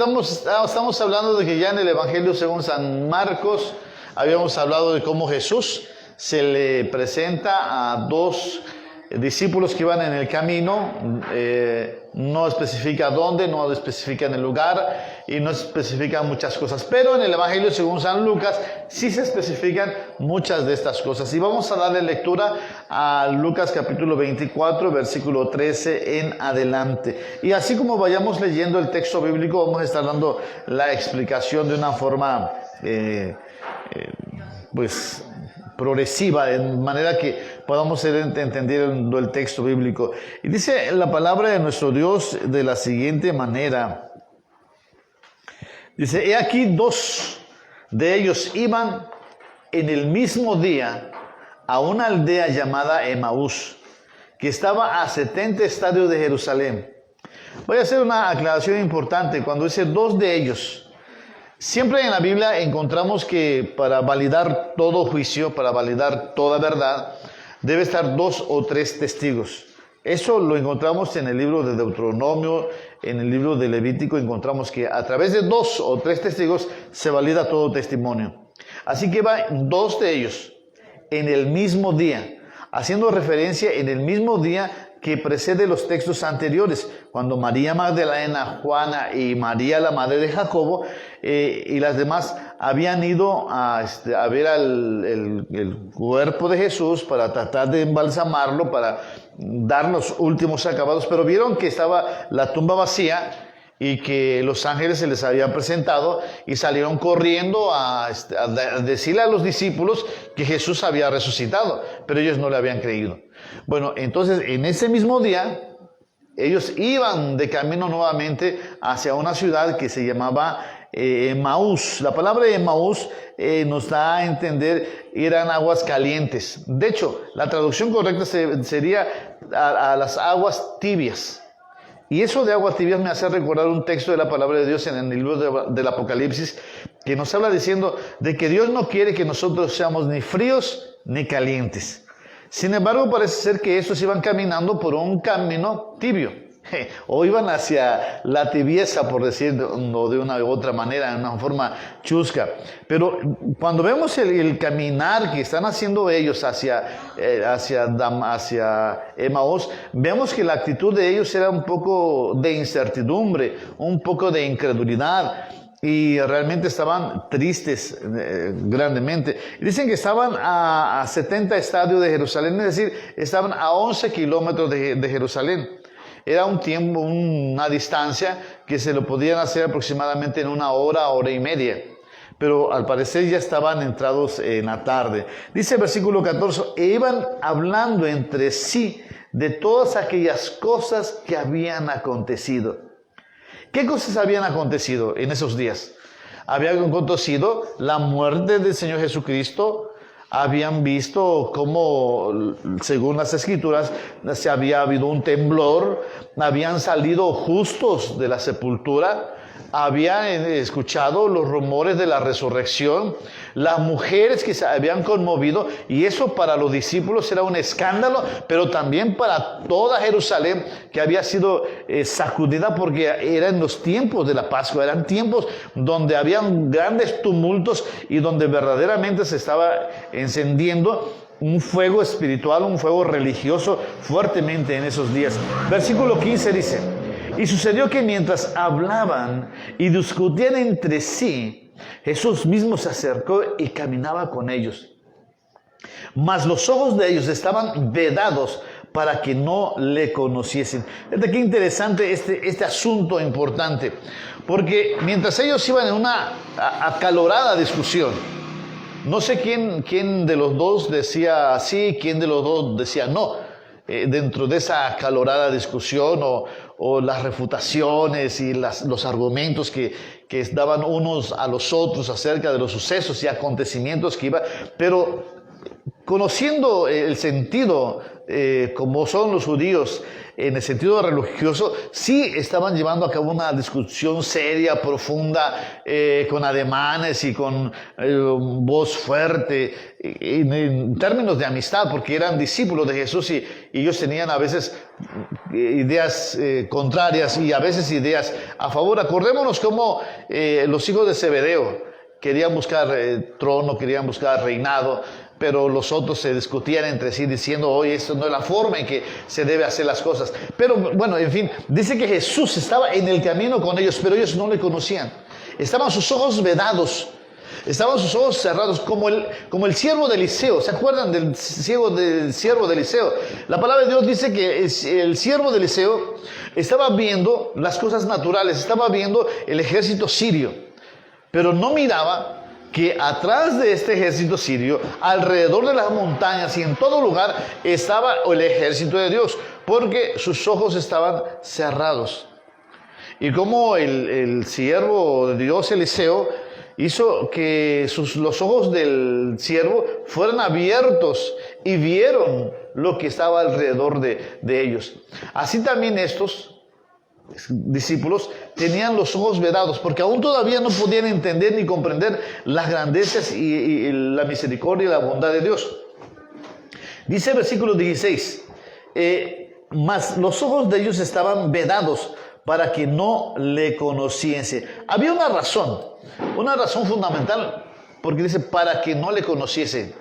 Estamos hablando de que ya en el Evangelio según San Marcos habíamos hablado de cómo Jesús se le presenta a dos discípulos que iban en el camino, no especifica dónde, no especifica en el lugar y no especifica muchas cosas, pero en el Evangelio según San Lucas sí se especifican muchas de estas cosas. Y vamos a darle lectura a Lucas capítulo 24, versículo 13 en adelante. Y así como vayamos leyendo el texto bíblico, vamos a estar dando la explicación de una forma progresiva, de manera que podamos ir entendiendo el texto bíblico. Y dice la palabra de nuestro Dios de la siguiente manera. Dice, he aquí dos de ellos iban en el mismo día a una aldea llamada Emaús, que estaba a 70 estadios de Jerusalén. Voy a hacer una aclaración importante. Cuando dice dos de ellos, siempre en la Biblia encontramos que para validar todo juicio, para validar toda verdad, debe estar dos o tres testigos. Eso lo encontramos en el libro de Deuteronomio, en el libro de Levítico, encontramos que a través de dos o tres testigos se valida todo testimonio. Así que van dos de ellos en el mismo día, haciendo referencia en el mismo día que precede los textos anteriores, cuando María Magdalena, Juana y María, la madre de Jacobo, y las demás habían ido a ver el cuerpo de Jesús para tratar de embalsamarlo, para dar los últimos acabados, pero vieron que estaba la tumba vacía y que los ángeles se les habían presentado y salieron corriendo a decirle a los discípulos que Jesús había resucitado, pero ellos no le habían creído. Bueno, entonces en ese mismo día ellos iban de camino nuevamente hacia una ciudad que se llamaba Emaús. La palabra Emaús nos da a entender eran aguas calientes. De hecho, la traducción correcta sería a las aguas tibias. Y eso de aguas tibias me hace recordar un texto de la palabra de Dios en el libro del Apocalipsis, que nos habla diciendo de que Dios no quiere que nosotros seamos ni fríos ni calientes. Sin embargo, parece ser que estos iban caminando por un camino tibio, o iban hacia la tibieza, por decirlo de una u otra manera, de una forma chusca. Pero cuando vemos el caminar que están haciendo ellos hacia Emaús, vemos que la actitud de ellos era un poco de incertidumbre, un poco de incredulidad. Y realmente estaban tristes grandemente. Dicen que estaban a 70 estadios de Jerusalén, es decir, estaban a 11 kilómetros de Jerusalén. Era un tiempo, una distancia que se lo podían hacer aproximadamente en una hora, hora y media. Pero al parecer ya estaban entrados en la tarde. Dice el versículo 14, e iban hablando entre sí de todas aquellas cosas que habían acontecido. ¿Qué cosas habían acontecido en esos días? Había acontecido la muerte del Señor Jesucristo. Habían visto cómo, según las Escrituras, se había habido un temblor. Habían salido justos de la sepultura. Habían escuchado los rumores de la resurrección. Las mujeres que se habían conmovido, y eso para los discípulos era un escándalo, pero también para toda Jerusalén, que había sido sacudida porque eran los tiempos de la Pascua, eran tiempos donde habían grandes tumultos y donde verdaderamente se estaba encendiendo un fuego espiritual, un fuego religioso fuertemente en esos días. Versículo 15 dice, y sucedió que mientras hablaban y discutían entre sí, Jesús mismo se acercó y caminaba con ellos. Mas los ojos de ellos estaban vedados para que no le conociesen. Fíjate qué interesante este asunto importante. Porque mientras ellos iban en una acalorada discusión, no sé quién de los dos decía sí, quién de los dos decía no. Dentro de esa acalorada discusión o las refutaciones y los argumentos que daban unos a los otros acerca de los sucesos y acontecimientos que iba, pero conociendo el sentido, como son los judíos, en el sentido religioso, sí estaban llevando a cabo una discusión seria, profunda, con ademanes y con voz fuerte, en términos de amistad, porque eran discípulos de Jesús y ellos tenían a veces ideas contrarias y a veces ideas a favor. Acordémonos cómo los hijos de Zebedeo querían buscar trono, querían buscar reinado, pero los otros se discutían entre sí diciendo, oye, esto no es la forma en que se debe hacer las cosas. Pero bueno, en fin, dice que Jesús estaba en el camino con ellos, pero ellos no le conocían. Estaban sus ojos vedados, estaban sus ojos cerrados, como el siervo de Eliseo. ¿Se acuerdan del siervo de Eliseo? La palabra de Dios dice que el siervo de Eliseo estaba viendo las cosas naturales, estaba viendo el ejército sirio, pero no miraba que atrás de este ejército sirio, alrededor de las montañas y en todo lugar, estaba el ejército de Dios, porque sus ojos estaban cerrados. Y como el siervo de Dios, Eliseo, hizo que los ojos del siervo fueran abiertos y vieron lo que estaba alrededor de ellos. Así también estos discípulos tenían los ojos vedados, porque aún todavía no podían entender ni comprender las grandezas y la misericordia y la bondad de Dios. Dice el versículo 16, mas los ojos de ellos estaban vedados para que no le conociese. Había una razón fundamental, porque dice para que no le conociese.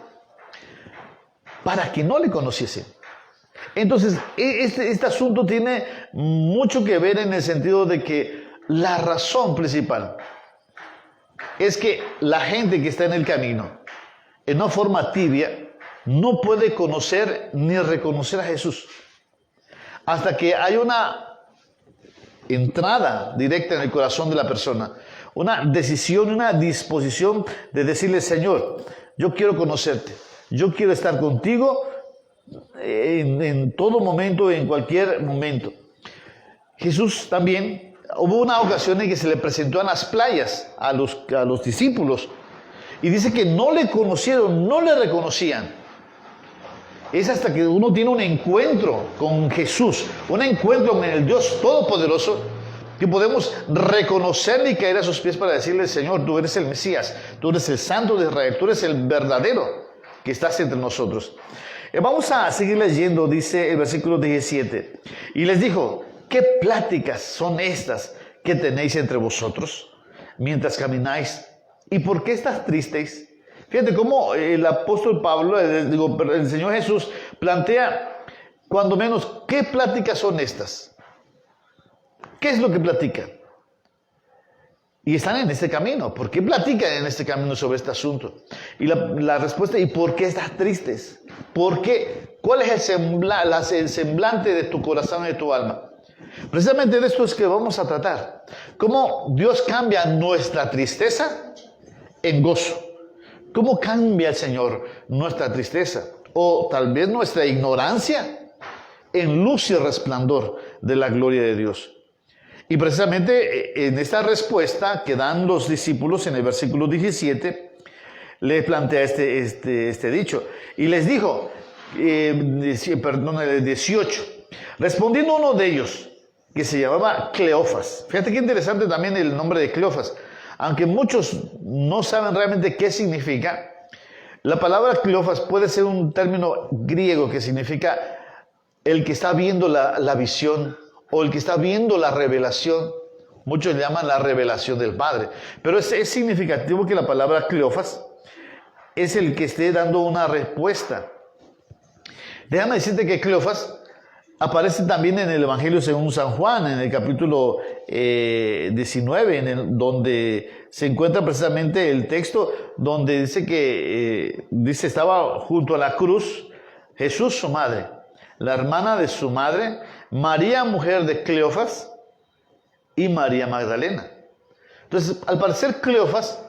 Para que no le conociese. Entonces, este asunto tiene mucho que ver en el sentido de que la razón principal es que la gente que está en el camino, en una forma tibia, no puede conocer ni reconocer a Jesús hasta que hay una entrada directa en el corazón de la persona, una decisión, una disposición de decirle, Señor, yo quiero conocerte, yo quiero estar contigo en todo momento, en cualquier momento. Jesús también, hubo una ocasión en que se le presentó en las playas a los discípulos y dice que no le conocieron, no le reconocían. Es hasta que uno tiene un encuentro con Jesús, un encuentro con el Dios Todopoderoso, que podemos reconocerle y caer a sus pies para decirle, Señor, tú eres el Mesías, tú eres el Santo de Israel, tú eres el verdadero que estás entre nosotros. Vamos a seguir leyendo, dice el versículo 17. Y les dijo, ¿qué pláticas son estas que tenéis entre vosotros mientras camináis? ¿Y por qué estás tristes? Fíjate cómo el apóstol Pablo, el Señor Jesús, plantea, cuando menos, ¿qué pláticas son estas? ¿Qué es lo que platican? Y están en este camino. ¿Por qué platican en este camino sobre este asunto? Y la respuesta, ¿y por qué estás tristes? ¿Por qué? ¿Cuál es el semblante de tu corazón y de tu alma? Precisamente de esto es que vamos a tratar. Cómo Dios cambia nuestra tristeza en gozo. ¿Cómo cambia el Señor nuestra tristeza? O tal vez nuestra ignorancia en luz y resplandor de la gloria de Dios. Y precisamente en esta respuesta que dan los discípulos en el versículo 17, le plantea este dicho. Y les dijo, el 18, respondiendo uno de ellos, que se llamaba Cleofas. Fíjate qué interesante también el nombre de Cleofas. Aunque muchos no saben realmente qué significa, la palabra Cleofas puede ser un término griego que significa el que está viendo la visión, o el que está viendo la revelación. Muchos le llaman la revelación del Padre. Pero es significativo que la palabra Cleofas es el que esté dando una respuesta. Déjame decirte que Cleofas aparece también en el Evangelio según San Juan, en el capítulo 19, donde se encuentra precisamente el texto donde dice que estaba junto a la cruz Jesús, su madre, la hermana de su madre, María, mujer de Cleofas, y María Magdalena. Entonces, al parecer, Cleofas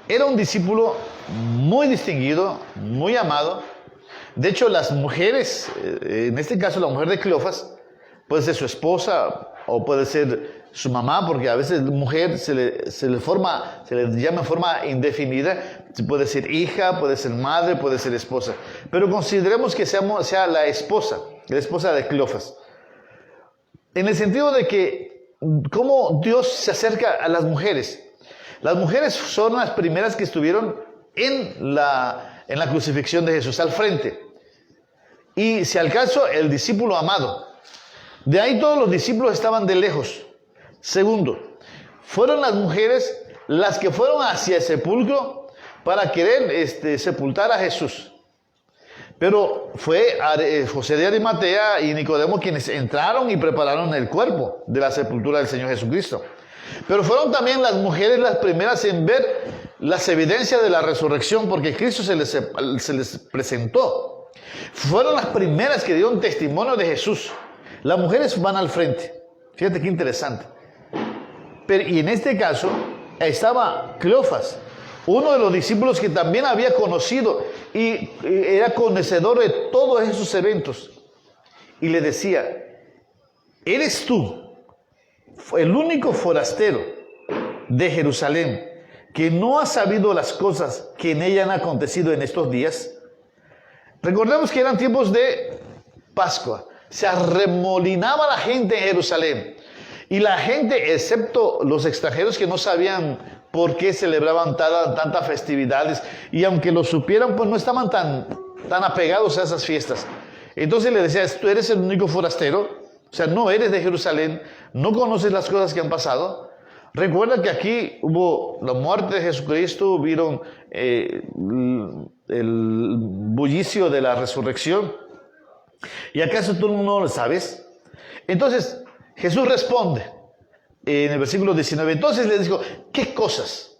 era un discípulo muy distinguido, muy amado. De hecho, las mujeres, en este caso la mujer de Cleofas, pues de su esposa, o puede ser su mamá, porque a veces mujer se le llama en forma indefinida, puede ser hija, puede ser madre, puede ser esposa. Pero consideremos que sea la esposa de Cleofas. En el sentido de que cómo Dios se acerca a las mujeres. Las mujeres son las primeras que estuvieron en la crucifixión de Jesús, al frente. Y si al caso, el discípulo amado. De ahí todos los discípulos estaban de lejos. Segundo, fueron las mujeres las que fueron hacia el sepulcro para querer sepultar a Jesús. Pero fue José de Arimatea y Nicodemo quienes entraron y prepararon el cuerpo de la sepultura del Señor Jesucristo. Pero fueron también las mujeres las primeras en ver las evidencias de la resurrección, porque Cristo se les presentó. Fueron las primeras que dieron testimonio de Jesús. Las mujeres van al frente. Fíjate qué interesante. Y en este caso estaba Cleofas, uno de los discípulos que también había conocido y era conocedor de todos esos eventos. Y le decía, ¿eres tú el único forastero de Jerusalén que no ha sabido las cosas que en ella han acontecido en estos días? Recordemos que eran tiempos de Pascua. Se arremolinaba la gente en Jerusalén. Y la gente, excepto los extranjeros que no sabían por qué celebraban tantas festividades, y aunque lo supieran, pues no estaban tan apegados a esas fiestas. Entonces le decía, tú eres el único forastero, o sea, no eres de Jerusalén, no conoces las cosas que han pasado. Recuerda que aquí hubo la muerte de Jesucristo, vieron el bullicio de la resurrección. ¿Y acaso tú no lo sabes? Entonces, Jesús responde en el versículo 19. Entonces les dijo, ¿qué cosas?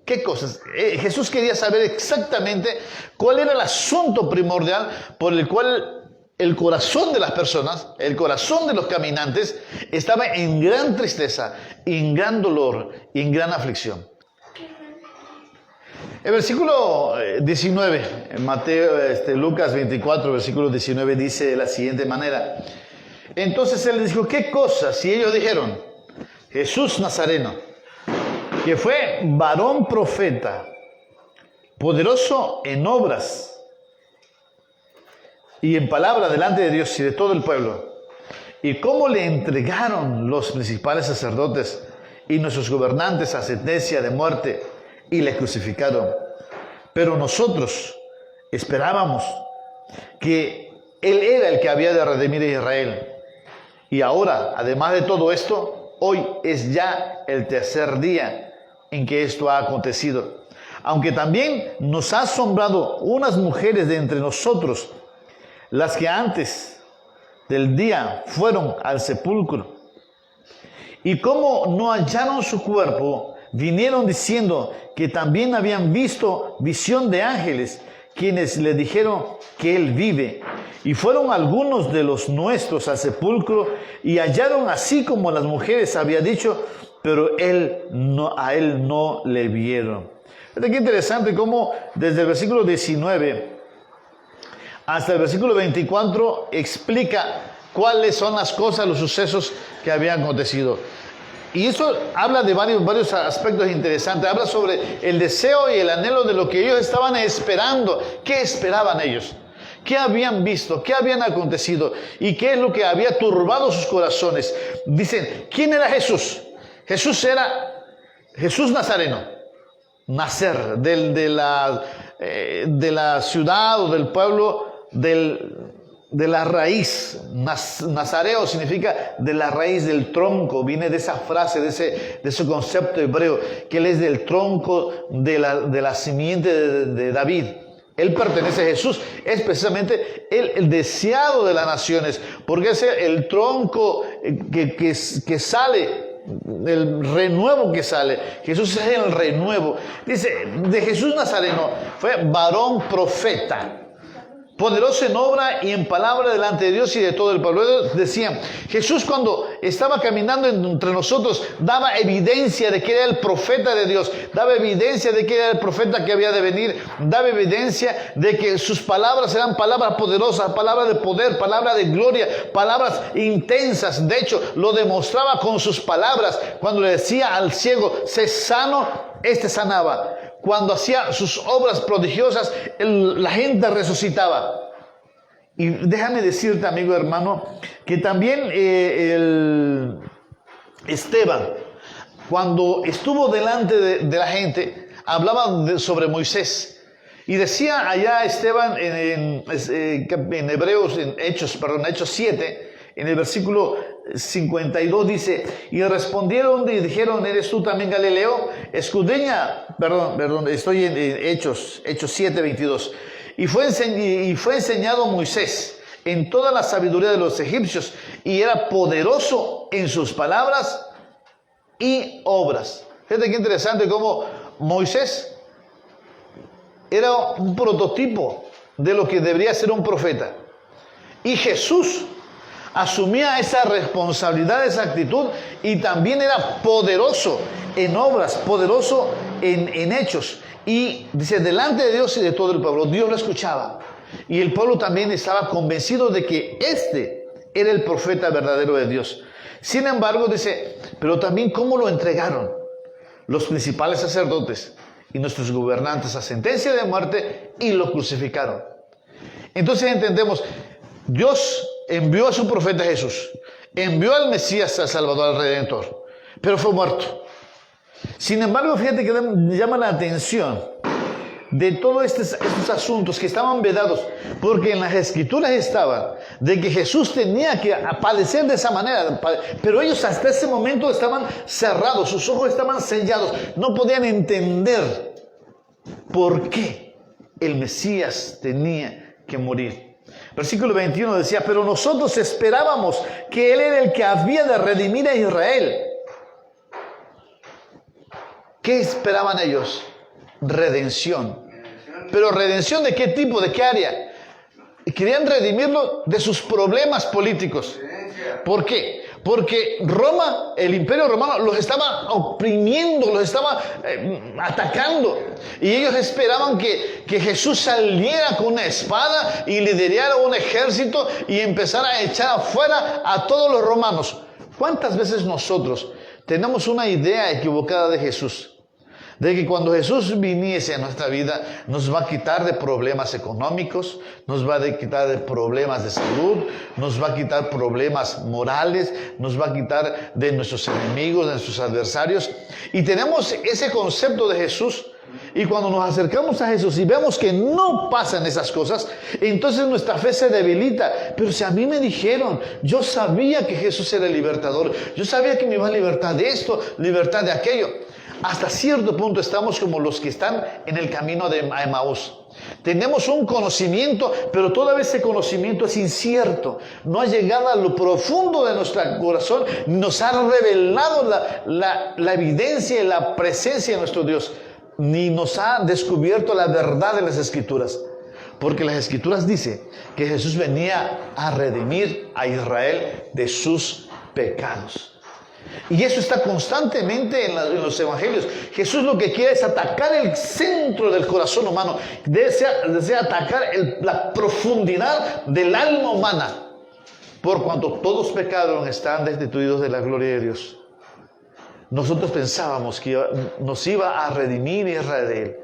¿Qué cosas? Jesús quería saber exactamente cuál era el asunto primordial por el cual el corazón de las personas, el corazón de los caminantes, estaba en gran tristeza, en gran dolor y en gran aflicción. El versículo 19, en Lucas 24, versículo 19, dice de la siguiente manera. Entonces él les dijo, ¿qué cosas? Y ellos dijeron, Jesús Nazareno, que fue varón profeta, poderoso en obras y en palabra delante de Dios y de todo el pueblo. Y cómo le entregaron los principales sacerdotes y nuestros gobernantes a sentencia de muerte y le crucificaron. Pero nosotros esperábamos que Él era el que había de redimir a Israel. Y ahora, además de todo esto, hoy es ya el tercer día en que esto ha acontecido. Aunque también nos ha asombrado unas mujeres de entre nosotros, las que antes del día fueron al sepulcro. Y como no hallaron su cuerpo, vinieron diciendo que también habían visto visión de ángeles, quienes le dijeron que Él vive. Y fueron algunos de los nuestros al sepulcro y hallaron así como las mujeres habían dicho, pero a él no le vieron. Fíjate qué interesante cómo desde el versículo 19 hasta el versículo 24 explica cuáles son las cosas, los sucesos que habían acontecido. Y eso habla de varios aspectos interesantes. Habla sobre el deseo y el anhelo de lo que ellos estaban esperando. ¿Qué esperaban ellos? ¿Qué habían visto? ¿Qué habían acontecido? ¿Y qué es lo que había turbado sus corazones? Dicen, ¿quién era Jesús? Jesús era Jesús Nazareno. Nacer de la ciudad o del pueblo de la raíz. Nazareo significa de la raíz del tronco. Viene de esa frase, de ese concepto hebreo, que él es del tronco de la simiente de David. Él pertenece a Jesús, es precisamente el deseado de las naciones, porque es el tronco que sale, el renuevo que sale. Jesús es el renuevo. Dice, de Jesús Nazareno fue varón profeta. poderoso en obra y en palabra delante de Dios y de todo el pueblo. Ellos decían, Jesús cuando estaba caminando entre nosotros daba evidencia de que era el profeta de Dios, daba evidencia de que era el profeta que había de venir, daba evidencia de que sus palabras eran palabras poderosas, palabras de poder, palabras de gloria, palabras intensas. De hecho, lo demostraba con sus palabras. Cuando le decía al ciego, sé sano, este sanaba. Cuando hacía sus obras prodigiosas, la gente resucitaba. Y déjame decirte, amigo hermano, que también Esteban, cuando estuvo delante de la gente, hablaba sobre Moisés. Y decía allá Esteban en Hebreos, en Hechos 7, en el versículo 52 dice, y respondieron y dijeron, ¿eres tú también Galileo? Escudriña, perdón, estoy en Hechos 7, 22. Y fue enseñado Moisés en toda la sabiduría de los egipcios, y era poderoso en sus palabras y obras. Fíjate qué interesante cómo Moisés era un prototipo de lo que debería ser un profeta. Y Jesús asumía esa responsabilidad, esa actitud, y también era poderoso en obras, poderoso en hechos. Y dice, delante de Dios y de todo el pueblo, Dios lo escuchaba. Y el pueblo también estaba convencido de que este era el profeta verdadero de Dios. Sin embargo, dice, pero también cómo lo entregaron los principales sacerdotes y nuestros gobernantes a sentencia de muerte y lo crucificaron. Entonces entendemos, Dios envió a su profeta Jesús, envió al Mesías, al Salvador, al Redentor, pero fue muerto. Sin embargo, fíjate que llama la atención de todos estos asuntos que estaban vedados, porque en las Escrituras estaba de que Jesús tenía que padecer de esa manera, pero ellos hasta ese momento estaban cerrados, sus ojos estaban sellados, no podían entender por qué el Mesías tenía que morir. Versículo 21 decía, pero nosotros esperábamos que Él era el que había de redimir a Israel. ¿Qué esperaban ellos? Redención. ¿Pero redención de qué tipo? ¿De qué área? Querían redimirlo de sus problemas políticos. ¿Por qué? Porque Roma, el imperio romano, los estaba oprimiendo, los estaba atacando. Y ellos esperaban que Jesús saliera con una espada y liderara un ejército y empezara a echar afuera a todos los romanos. ¿Cuántas veces nosotros tenemos una idea equivocada de Jesús? De que cuando Jesús viniese a nuestra vida, nos va a quitar de problemas económicos, nos va a quitar de problemas de salud, nos va a quitar problemas morales, nos va a quitar de nuestros enemigos, de nuestros adversarios. Y tenemos ese concepto de Jesús. Y cuando nos acercamos a Jesús y vemos que no pasan esas cosas, entonces nuestra fe se debilita. Pero si a mí me dijeron, yo sabía que Jesús era el libertador, yo sabía que me iba a libertar de esto, libertad de aquello. Hasta cierto punto estamos como los que están en el camino de Emaús. Tenemos un conocimiento, pero todavía ese conocimiento es incierto. No ha llegado a lo profundo de nuestro corazón, nos ha revelado la evidencia y la presencia de nuestro Dios, ni nos ha descubierto la verdad de las Escrituras. Porque las Escrituras dicen que Jesús venía a redimir a Israel de sus pecados. Y eso está constantemente en los evangelios. Jesús lo que quiere es atacar el centro del corazón humano. Desea atacar la profundidad del alma humana. Por cuanto todos pecaron, están destituidos de la gloria de Dios. Nosotros pensábamos que nos iba a redimir Israel,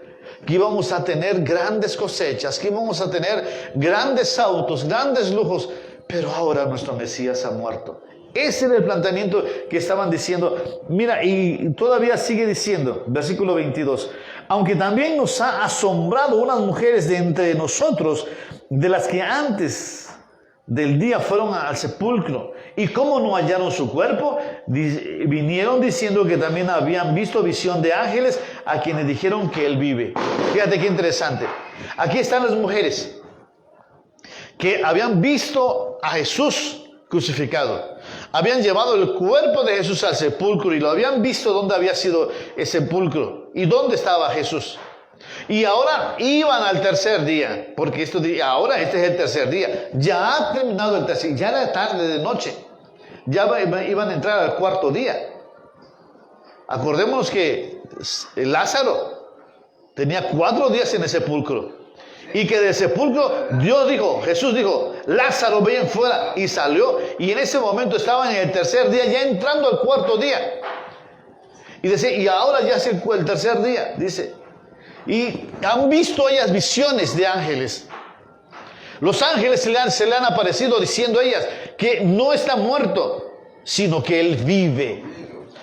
que íbamos a tener grandes cosechas, que íbamos a tener grandes autos, grandes lujos. Pero ahora nuestro Mesías ha muerto. Ese era el planteamiento que estaban diciendo. Mira, y todavía sigue diciendo, versículo 22. Aunque también nos ha asombrado unas mujeres de entre nosotros, de las que antes del día fueron al sepulcro. ¿Y cómo no hallaron su cuerpo? Vinieron diciendo que también habían visto visión de ángeles a quienes dijeron que él vive. Fíjate qué interesante. Aquí están las mujeres que habían visto a Jesús crucificado. Habían llevado el cuerpo de Jesús al sepulcro y lo habían visto dónde había sido el sepulcro y dónde estaba Jesús. Y ahora iban al tercer día, porque ahora este es el tercer día. Ya ha terminado el tercer, ya era tarde de noche. Ya iban a entrar al cuarto día. Acordémonos que Lázaro tenía 4 días en el sepulcro. Y que del sepulcro Jesús dijo, Lázaro, ven fuera. Y salió. Y en ese momento estaban en el tercer día, ya entrando al cuarto día. Y dice, y ahora ya es el tercer día, dice. Y han visto ellas visiones de ángeles. Los ángeles se le han aparecido diciendo a ellas que no está muerto, sino que él vive.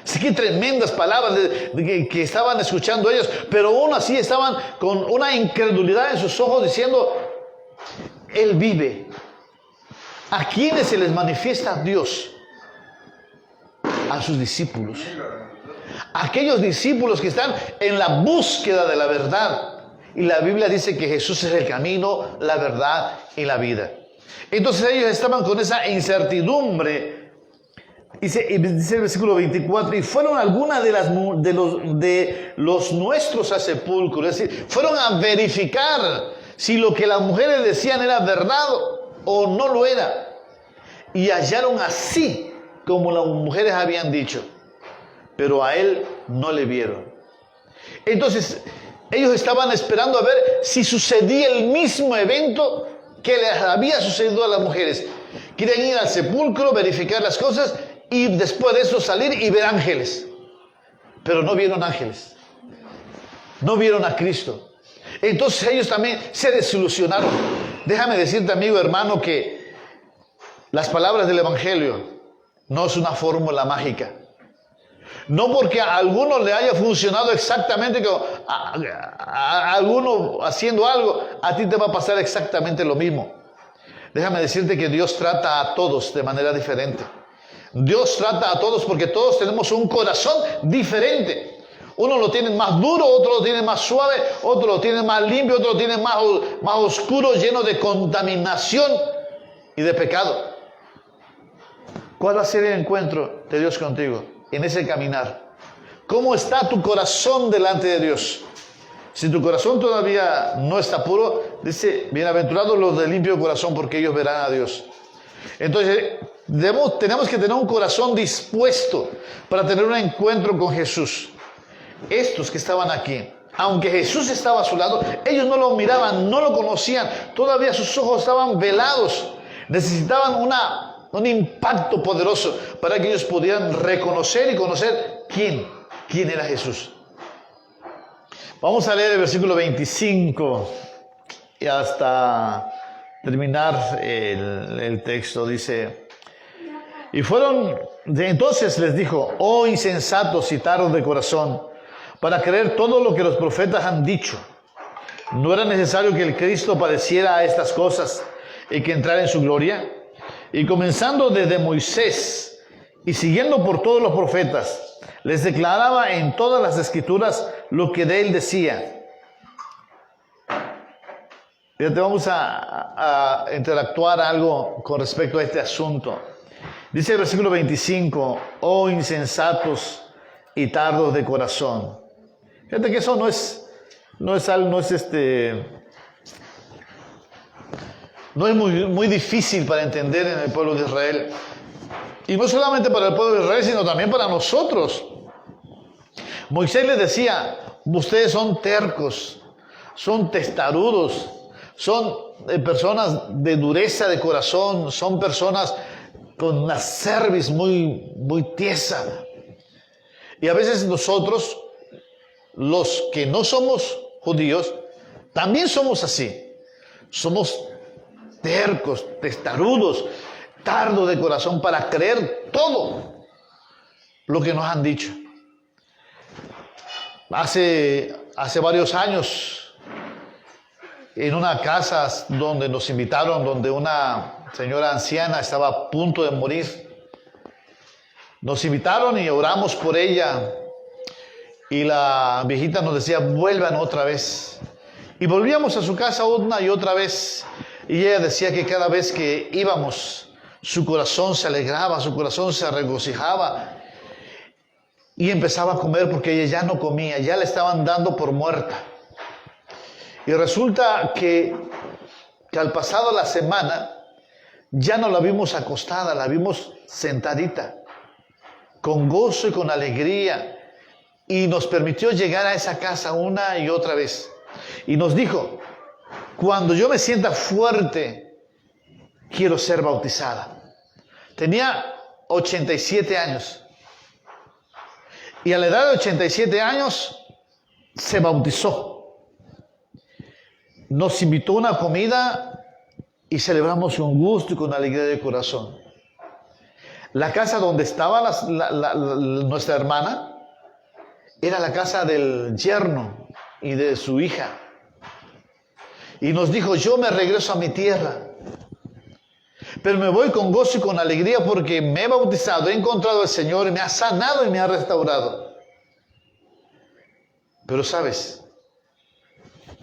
Así que tremendas palabras que estaban escuchando ellos, pero aún así estaban con una incredulidad en sus ojos diciendo, él vive. ¿A quiénes se les manifiesta Dios? A sus discípulos. Aquellos discípulos que están en la búsqueda de la verdad. Y la Biblia dice que Jesús es el camino, la verdad y la vida. Entonces ellos estaban con esa incertidumbre. Dice el versículo 24, y fueron algunas de los nuestros al sepulcro. Es decir, fueron a verificar si lo que las mujeres decían era verdad o no lo era. Y hallaron así como las mujeres habían dicho. Pero a él no le vieron. Entonces, ellos estaban esperando a ver si sucedía el mismo evento que les había sucedido a las mujeres. Quieren ir al sepulcro, verificar las cosas y después de eso salir y ver ángeles. Pero no vieron ángeles. No vieron a Cristo. Entonces ellos también se desilusionaron. Déjame decirte, amigo hermano, que las palabras del Evangelio no es una fórmula mágica. No porque a alguno le haya funcionado exactamente, que a alguno haciendo algo, a ti te va a pasar exactamente lo mismo. Déjame decirte que Dios trata a todos de manera diferente. Dios trata a todos porque todos tenemos un corazón diferente. Uno lo tiene más duro, otro lo tiene más suave, otro lo tiene más limpio, otro lo tiene más oscuro, lleno de contaminación y de pecado. ¿Cuál va a ser el encuentro de Dios contigo en ese caminar? ¿Cómo está tu corazón delante de Dios? Si tu corazón todavía no está puro, dice, bienaventurados los de limpio corazón, porque ellos verán a Dios. Entonces, tenemos que tener un corazón dispuesto para tener un encuentro con Jesús. Estos que estaban aquí, aunque Jesús estaba a su lado, ellos no lo miraban, no lo conocían, todavía sus ojos estaban velados. Necesitaban un impacto poderoso para que ellos pudieran reconocer y conocer quién era Jesús. Vamos a leer el versículo 25 y hasta terminar el texto. Dice, y entonces les dijo, oh insensatos y tardos de corazón, para creer todo lo que los profetas han dicho. ¿No era necesario que el Cristo padeciera estas cosas y que entrara en su gloria? Y comenzando desde Moisés y siguiendo por todos los profetas, les declaraba en todas las escrituras lo que de él decía. Fíjate, vamos a interactuar algo con respecto a este asunto. Dice el versículo 25, oh insensatos y tardos de corazón. Fíjate que eso no es muy difícil para entender en el pueblo de Israel. Y no solamente para el pueblo de Israel, sino también para nosotros. Moisés les decía, ustedes son tercos, son testarudos, son personas de dureza de corazón, son personas con una cerviz muy, muy tiesa. Y a veces nosotros, los que no somos judíos, también somos así. Somos tercos, testarudos, tardos de corazón para creer todo lo que nos han dicho. Hace varios años, en una casa donde nos invitaron, donde una señora anciana estaba a punto de morir, nos invitaron y oramos por ella. Y la viejita nos decía, vuelvan otra vez. Y volvíamos a su casa una y otra vez. Y ella decía que cada vez que íbamos, su corazón se alegraba, su corazón se regocijaba. Y empezaba a comer porque ella ya no comía, ya la estaban dando por muerta. Y resulta que al pasado la semana ya no la vimos acostada, la vimos sentadita, con gozo y con alegría. Y nos permitió llegar a esa casa una y otra vez. Y nos dijo, cuando yo me sienta fuerte, quiero ser bautizada. Tenía 87 años. Y a la edad de 87 años se bautizó. Nos invitó a una comida y celebramos con gusto y con alegría de corazón. La casa donde estaba nuestra hermana era la casa del yerno y de su hija. Y nos dijo, yo me regreso a mi tierra, pero me voy con gozo y con alegría porque me he bautizado, he encontrado al Señor y me ha sanado y me ha restaurado. Pero sabes,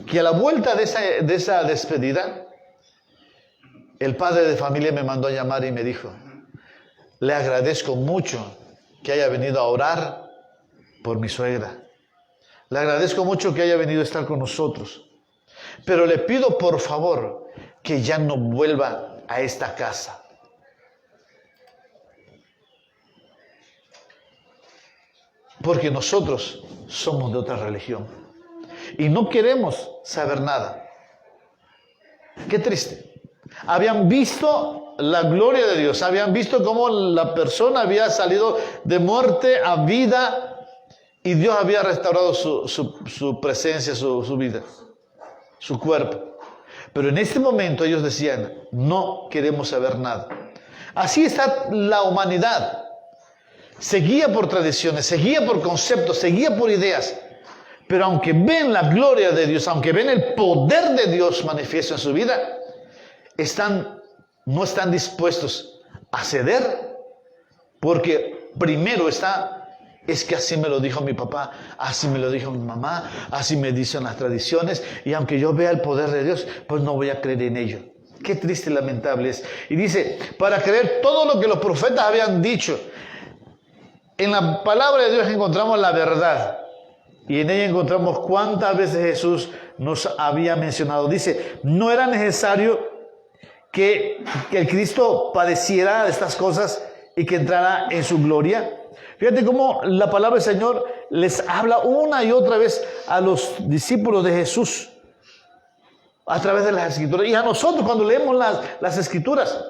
que a la vuelta de esa despedida, el padre de familia me mandó a llamar y me dijo, le agradezco mucho que haya venido a orar por mi suegra. Le agradezco mucho que haya venido a estar con nosotros. Pero le pido por favor que ya no vuelva a esta casa. Porque nosotros somos de otra religión. Y no queremos saber nada. Qué triste. Habían visto la gloria de Dios. Habían visto cómo la persona había salido de muerte a vida. Y Dios había restaurado su presencia, su vida, su cuerpo. Pero en este momento ellos decían, no queremos saber nada. Así está la humanidad. Se guía por tradiciones, se guía por conceptos, se guía por ideas. Pero aunque ven la gloria de Dios, aunque ven el poder de Dios manifiesto en su vida, no están dispuestos a ceder. Porque primero es que así me lo dijo mi papá, así me lo dijo mi mamá, así me dicen las tradiciones, y aunque yo vea el poder de Dios, pues no voy a creer en ello. Qué triste y lamentable es. Y dice, para creer todo lo que los profetas habían dicho, en la palabra de Dios encontramos la verdad, y en ella encontramos cuántas veces Jesús nos había mencionado. Dice, no era necesario que el Cristo padeciera estas cosas y que entrara en su gloria. Fíjate cómo la palabra del Señor les habla una y otra vez a los discípulos de Jesús a través de las Escrituras. Y a nosotros cuando leemos las Escrituras,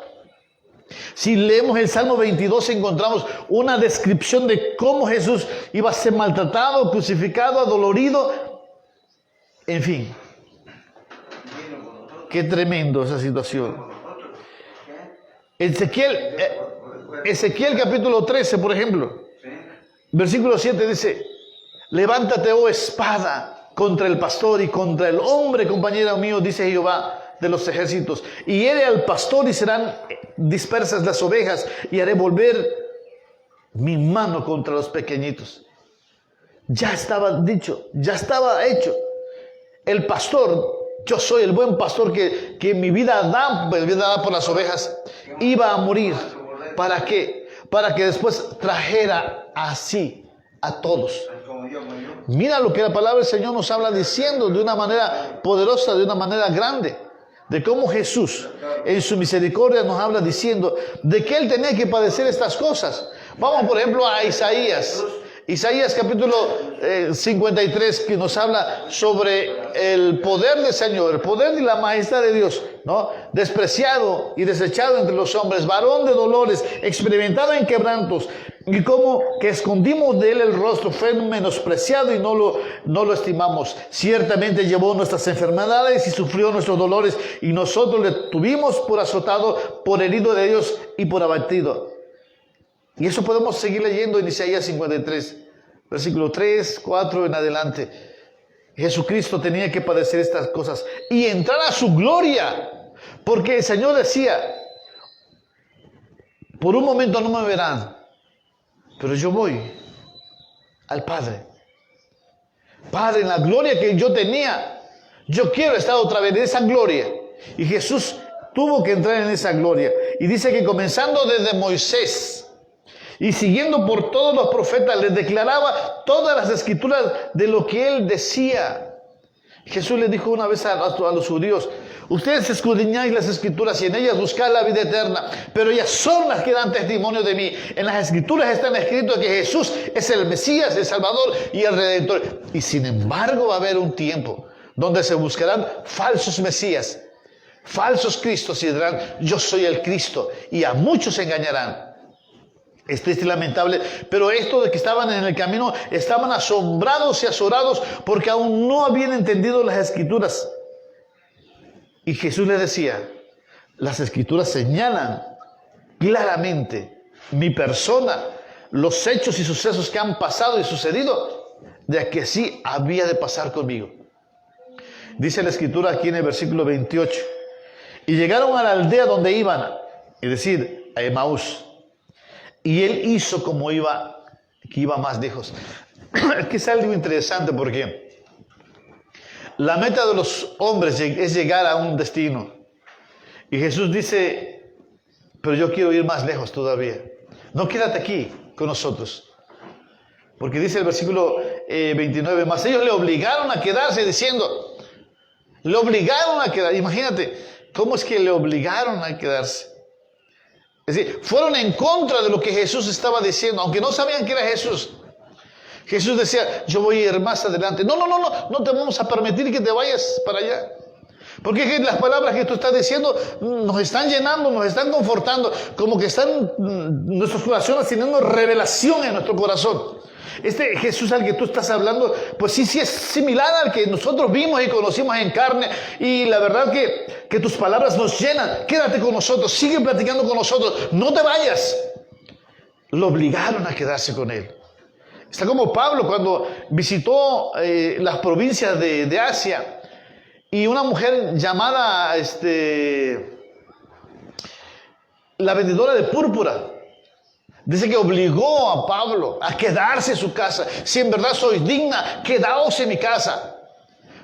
si leemos el Salmo 22 encontramos una descripción de cómo Jesús iba a ser maltratado, crucificado, adolorido. En fin, qué tremendo esa situación. Ezequiel capítulo 13, por ejemplo. Versículo 7 dice, levántate, oh espada, contra el pastor y contra el hombre, compañero mío, dice Jehová de los ejércitos. Y hiere al pastor y serán dispersas las ovejas, y haré volver mi mano contra los pequeñitos. Ya estaba dicho, ya estaba hecho. El pastor, yo soy el buen pastor que mi vida da por las ovejas, iba a morir. ¿Para qué? Para que después trajera así a todos. Mira lo que la palabra del Señor nos habla diciendo de una manera poderosa, de una manera grande, de cómo Jesús en su misericordia nos habla diciendo de que Él tenía que padecer estas cosas. Vamos por ejemplo a Isaías capítulo 53, que nos habla sobre el poder del Señor, el poder y la majestad de Dios, ¿no? Despreciado y desechado entre los hombres, varón de dolores, experimentado en quebrantos, y como que escondimos de él el rostro, fue menospreciado y no lo estimamos. Ciertamente llevó nuestras enfermedades y sufrió nuestros dolores, y nosotros le tuvimos por azotado, por herido de Dios y por abatido. Y eso podemos seguir leyendo en Isaías 53, versículo 3, 4 en adelante. Jesucristo tenía que padecer estas cosas y entrar a su gloria, porque el Señor decía, por un momento no me verán, pero yo voy al Padre. Padre, en la gloria que yo tenía, yo quiero estar otra vez en esa gloria. Y Jesús tuvo que entrar en esa gloria. Y dice que comenzando desde Moisés y siguiendo por todos los profetas, les declaraba todas las escrituras de lo que él decía. Jesús le dijo una vez a los judíos: ustedes escudriñáis las escrituras y en ellas buscáis la vida eterna, pero ellas son las que dan testimonio de mí. En las escrituras están escrito que Jesús es el Mesías, el Salvador y el Redentor. Y sin embargo va a haber un tiempo donde se buscarán falsos Mesías, falsos Cristos, y dirán: yo soy el Cristo, y a muchos engañarán. Es triste y lamentable, pero esto de que estaban en el camino, estaban asombrados y azorados porque aún no habían entendido las escrituras. Y Jesús les decía: las escrituras señalan claramente mi persona, los hechos y sucesos que han pasado y sucedido, de que así había de pasar conmigo. Dice la escritura aquí en el versículo 28: y llegaron a la aldea donde iban, es decir, a Emaús. Y él hizo como que iba más lejos. Es que es algo interesante porque la meta de los hombres es llegar a un destino. Y Jesús dice: pero yo quiero ir más lejos todavía. No, quédate aquí con nosotros. Porque dice el versículo 29, mas ellos le obligaron a quedarse, diciendo, le obligaron a quedar. Imagínate, ¿cómo es que le obligaron a quedarse? Es decir, fueron en contra de lo que Jesús estaba diciendo, aunque no sabían que era Jesús. Jesús decía: yo voy a ir más adelante. No te vamos a permitir que te vayas para allá. Porque las palabras que tú estás diciendo nos están llenando, nos están confortando, como que están nuestros corazones teniendo revelación en nuestro corazón. Este Jesús al que tú estás hablando, pues sí es similar al que nosotros vimos y conocimos en carne. Y la verdad que tus palabras nos llenan. Quédate con nosotros, sigue platicando con nosotros, no te vayas. Lo obligaron a quedarse con él. Está como Pablo cuando visitó las provincias de Asia, y una mujer llamada la vendedora de púrpura, dice que obligó a Pablo a quedarse en su casa. Si en verdad sois digna, quedaos en mi casa.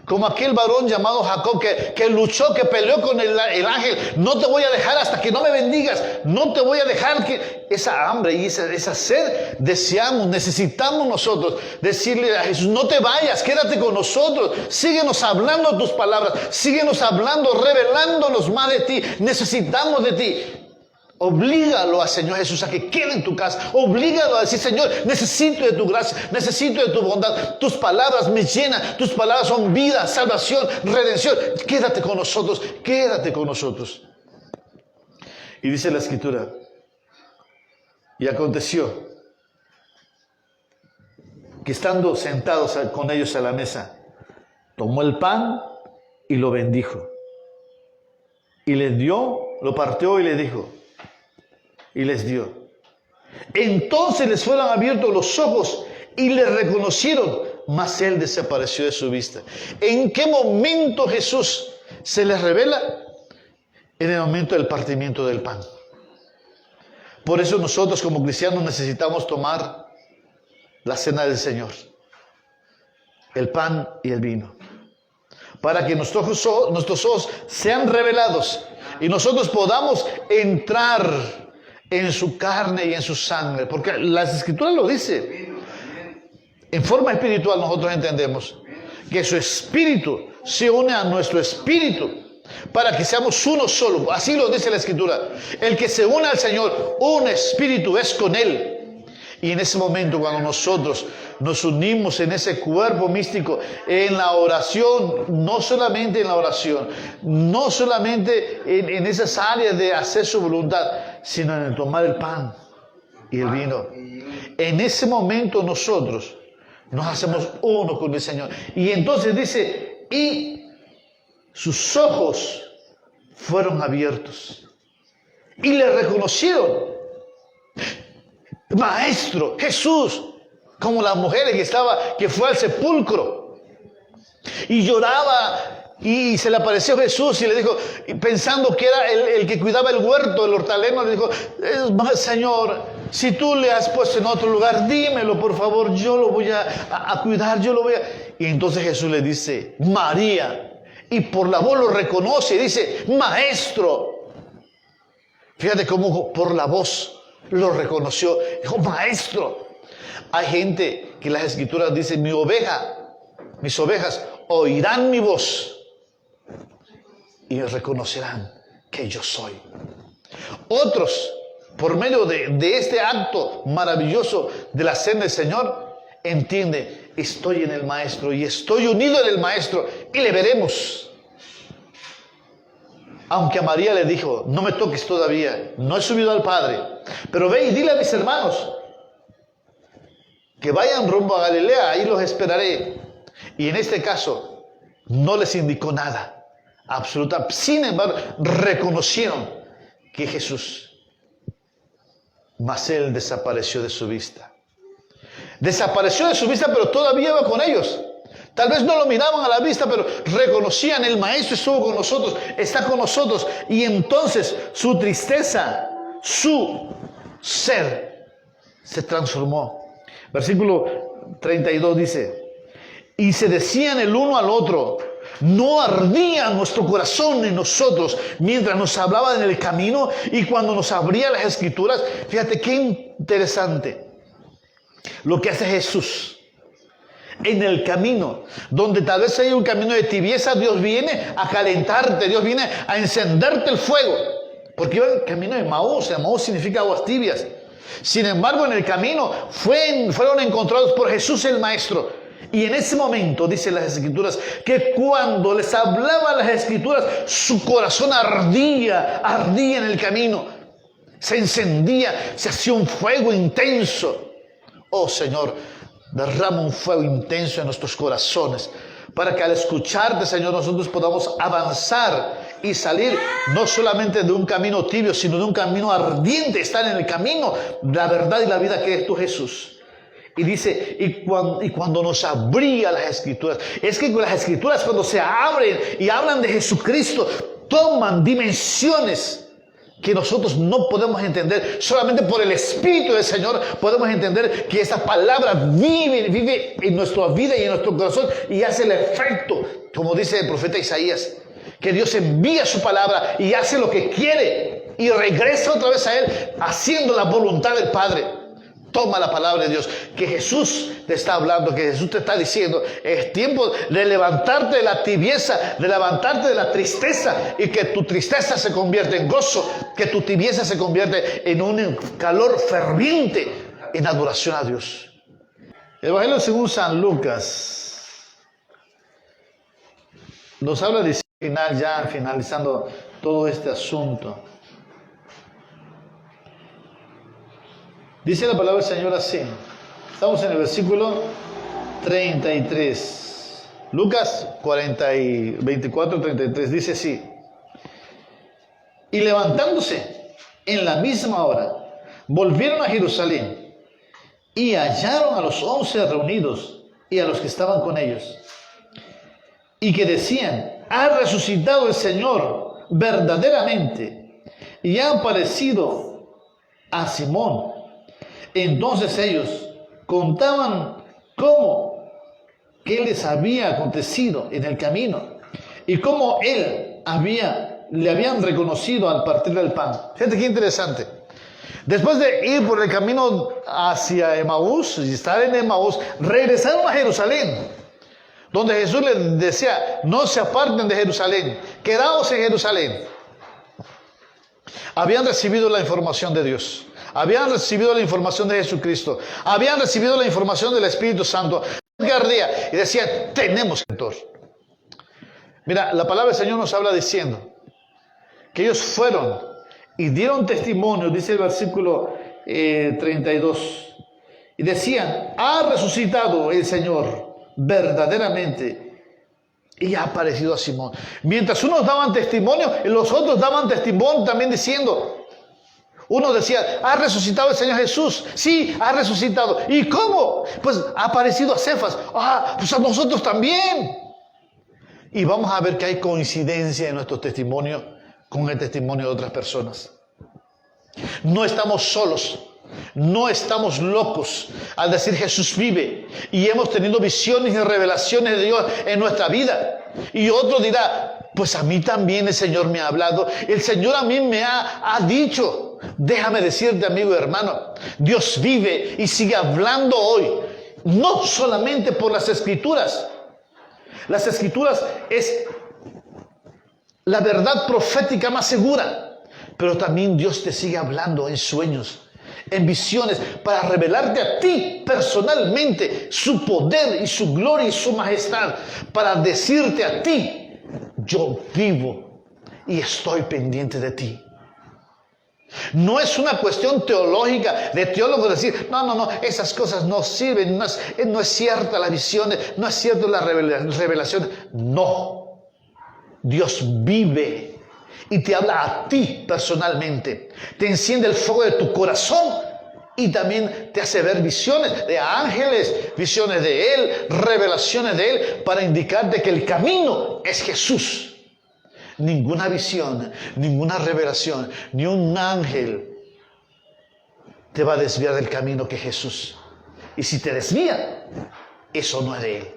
Como aquel varón llamado Jacob que luchó, que peleó con el ángel. No te voy a dejar hasta que no me bendigas. No te voy a dejar que... Esa hambre y esa sed deseamos, necesitamos nosotros decirle a Jesús: no te vayas, quédate con nosotros. Síguenos hablando tus palabras. Síguenos hablando, revelándonos más de ti. Necesitamos de ti. Oblígalo al Señor Jesús a que quede en tu casa. Oblígalo a decir: Señor, necesito de tu gracia, necesito de tu bondad. Tus palabras me llenan. Tus palabras son vida, salvación, redención. Quédate con nosotros, quédate con nosotros. Y dice la escritura: y aconteció que estando sentados con ellos a la mesa, tomó el pan y lo bendijo. Y les dio, lo partió y les dijo, y les dio. Entonces les fueron abiertos los ojos y le reconocieron, mas él desapareció de su vista. ¿En qué momento Jesús se les revela? En el momento del partimiento del pan. Por eso nosotros como cristianos necesitamos tomar la cena del Señor, el pan y el vino, para que nuestros ojos sean revelados y nosotros podamos entrar en su carne y en su sangre, porque las escrituras lo dicen. En forma espiritual nosotros entendemos que su espíritu se une a nuestro espíritu para que seamos uno solo. Así lo dice la escritura: el que se une al Señor, un espíritu es con él. Y en ese momento, cuando nosotros nos unimos en ese cuerpo místico, en la oración, no solamente en la oración, no solamente en esas áreas de hacer su voluntad, sino en el tomar el pan y el vino, en ese momento nosotros nos hacemos uno con el Señor. Y entonces dice: y sus ojos fueron abiertos y le reconocieron. Maestro, Jesús, como las mujeres que fue al sepulcro y lloraba, y se le apareció Jesús y le dijo, pensando que era el que cuidaba el huerto, el hortaleno, le dijo: Señor, si tú le has puesto en otro lugar, dímelo por favor, yo lo voy a cuidar, yo lo voy a... Y entonces Jesús le dice: María, y por la voz lo reconoce y dice: Maestro. Fíjate cómo por la voz lo reconoció, dijo: Maestro. Hay gente que las escrituras dicen: mis ovejas oirán mi voz y reconocerán que yo soy. Otros, por medio de este acto maravilloso de la cena del Señor, entienden, estoy en el Maestro y estoy unido en el Maestro y le veremos. Aunque a María le dijo, no me toques todavía, no he subido al Padre, pero ve y dile a mis hermanos que vayan rumbo a Galilea, ahí los esperaré. Y en este caso no les indicó nada, absolutamente. Sin embargo, reconocieron que Jesús, mas él desapareció de su vista. Desapareció de su vista, pero todavía iba con ellos. Tal vez no lo miraban a la vista, pero reconocían, el Maestro estuvo con nosotros, está con nosotros. Y entonces su tristeza, su ser, se transformó. Versículo 32 dice, y se decían el uno al otro, no ardía nuestro corazón en nosotros mientras nos hablaba en el camino y cuando nos abría las Escrituras. Fíjate qué interesante lo que hace Jesús. En el camino, donde tal vez hay un camino de tibieza, Dios viene a calentarte, Dios viene a encenderte el fuego. Porque iba en el camino de Emaús, Emaús significa aguas tibias. Sin embargo, en el camino fueron encontrados por Jesús el Maestro. Y en ese momento, dicen las Escrituras, que cuando les hablaba las Escrituras, su corazón ardía en el camino. Se encendía, se hacía un fuego intenso. Oh Señor, derrama un fuego intenso en nuestros corazones, para que al escucharte, Señor, nosotros podamos avanzar y salir no solamente de un camino tibio, sino de un camino ardiente, estar en el camino, la verdad y la vida que es tu Jesús. Y dice, y cuando nos abría las Escrituras, es que las Escrituras cuando se abren y hablan de Jesucristo, toman dimensiones que nosotros no podemos entender. Solamente por el Espíritu del Señor podemos entender que esa palabra vive en nuestra vida y en nuestro corazón y hace el efecto, como dice el profeta Isaías, que Dios envía su palabra y hace lo que quiere y regresa otra vez a Él haciendo la voluntad del Padre. Toma la palabra de Dios, que Jesús te está hablando, que Jesús te está diciendo, es tiempo de levantarte de la tibieza, de levantarte de la tristeza y que tu tristeza se convierta en gozo, que tu tibieza se convierte en un calor ferviente en adoración a Dios. El Evangelio según San Lucas nos habla de final, ya finalizando todo este asunto. Dice la palabra del Señor así. Estamos en el versículo 33. Lucas 24, 33. Dice así. Y levantándose en la misma hora, volvieron a Jerusalén y hallaron a los 11 reunidos y a los que estaban con ellos. Y que decían, ha resucitado el Señor verdaderamente y ha aparecido a Simón. Entonces ellos contaban cómo que les había acontecido en el camino y cómo le habían reconocido al partir del pan. Fíjate qué interesante. Después de ir por el camino hacia Emaús y estar en Emaús, regresaron a Jerusalén, donde Jesús les decía, no se aparten de Jerusalén, quedaos en Jerusalén. Habían recibido la información de Dios. Habían recibido la información de Jesucristo. Habían recibido la información del Espíritu Santo. Y decían, tenemos Redentor. Mira, la palabra del Señor nos habla diciendo que ellos fueron y dieron testimonio, dice el versículo 32. Y decían, ha resucitado el Señor verdaderamente y ha aparecido a Simón. Mientras unos daban testimonio, los otros daban testimonio también diciendo, uno decía, ha resucitado el Señor Jesús. Sí, ha resucitado. ¿Y cómo? Pues ha aparecido a Cefas. Pues a nosotros también. Y vamos a ver que hay coincidencia en nuestro testimonio con el testimonio de otras personas. No estamos solos. No estamos locos al decir Jesús vive. Y hemos tenido visiones y revelaciones de Dios en nuestra vida. Y otro dirá, pues a mí también el Señor me ha hablado. El Señor a mí me ha dicho. Déjame decirte, amigo y hermano, Dios vive y sigue hablando hoy, no solamente por las Escrituras, Las Escrituras es la verdad profética más segura. Pero también Dios te sigue hablando en sueños, en visiones, para revelarte a ti personalmente su poder y su gloria y su majestad. Para decirte a ti, yo vivo y estoy pendiente de ti. No es una cuestión teológica de teólogos decir, no, esas cosas no sirven, no es cierta la visión, no es cierta la revelación. No, Dios vive y te habla a ti personalmente, te enciende el fuego de tu corazón y también te hace ver visiones de ángeles, visiones de Él, revelaciones de Él, para indicarte que el camino es Jesús. Ninguna visión, ninguna revelación, ni un ángel te va a desviar del camino que es Jesús. Y si te desvía, eso no es de Él.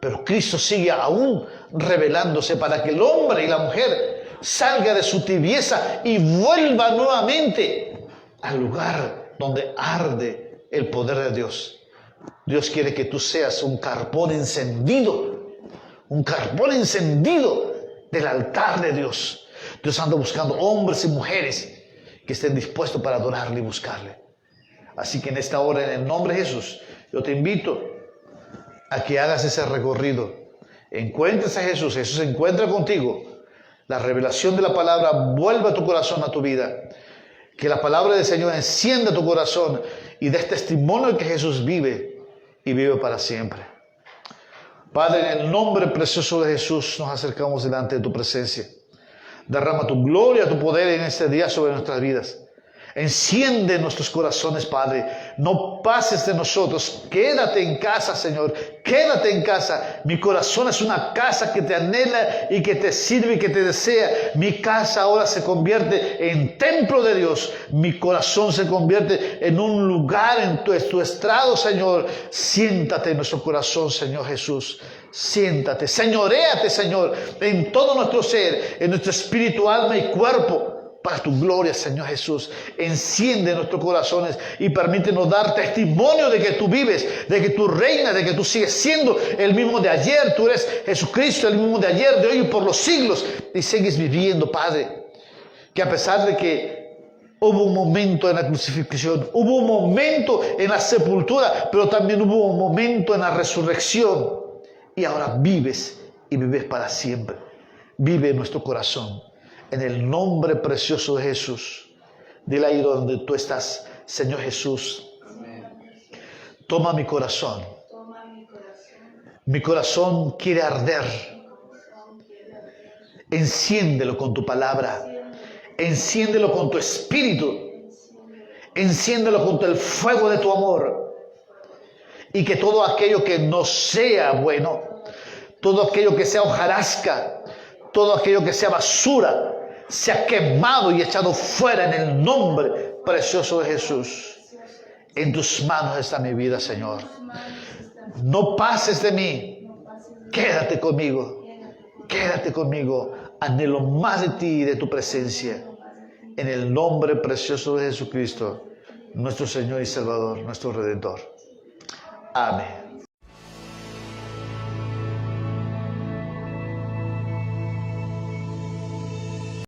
Pero Cristo sigue aún revelándose para que el hombre y la mujer salga de su tibieza y vuelva nuevamente al lugar donde arde el poder de Dios. Dios quiere que tú seas un carbón encendido del altar de Dios. Dios anda buscando hombres y mujeres que estén dispuestos para adorarle y buscarle. Así que en esta hora, en el nombre de Jesús, yo te invito a que hagas ese recorrido. Encuentres a Jesús, Jesús se encuentra contigo. La revelación de la palabra vuelva a tu corazón, a tu vida. Que la palabra del Señor encienda tu corazón y des testimonio de que Jesús vive y vive para siempre. Padre, en el nombre precioso de Jesús nos acercamos delante de tu presencia. Derrama tu gloria, tu poder en este día sobre nuestras vidas. Enciende nuestros corazones, Padre. No pases de nosotros. Quédate en casa, Señor. Quédate en casa. Mi corazón es una casa que te anhela y que te sirve y que te desea. Mi casa ahora se convierte en templo de Dios. Mi corazón se convierte en un lugar en tu estrado, Señor. Siéntate en nuestro corazón, Señor Jesús. Siéntate. Señoréate, Señor, en todo nuestro ser, en nuestro espíritu, alma y cuerpo. Para tu gloria, Señor Jesús, enciende nuestros corazones y permítenos dar testimonio de que tú vives, de que tú reinas, de que tú sigues siendo el mismo de ayer. Tú eres Jesucristo, el mismo de ayer, de hoy y por los siglos. Y sigues viviendo, Padre. Que a pesar de que hubo un momento en la crucifixión, hubo un momento en la sepultura, pero también hubo un momento en la resurrección. Y ahora vives y vives para siempre. Vive en nuestro corazón. En el nombre precioso de Jesús. Dile ahí donde tú estás, Señor Jesús. Toma mi corazón. Mi corazón quiere arder. Enciéndelo con tu palabra. Enciéndelo con tu espíritu. Enciéndelo con el fuego de tu amor. Y que todo aquello que no sea bueno, todo aquello que sea hojarasca, todo aquello que sea basura, sea quemado y echado fuera en el nombre precioso de Jesús. En tus manos está mi vida, Señor. No pases de mí. Quédate conmigo. Quédate conmigo. Anhelo más de ti y de tu presencia. En el nombre precioso de Jesucristo, nuestro Señor y Salvador, nuestro Redentor. Amén.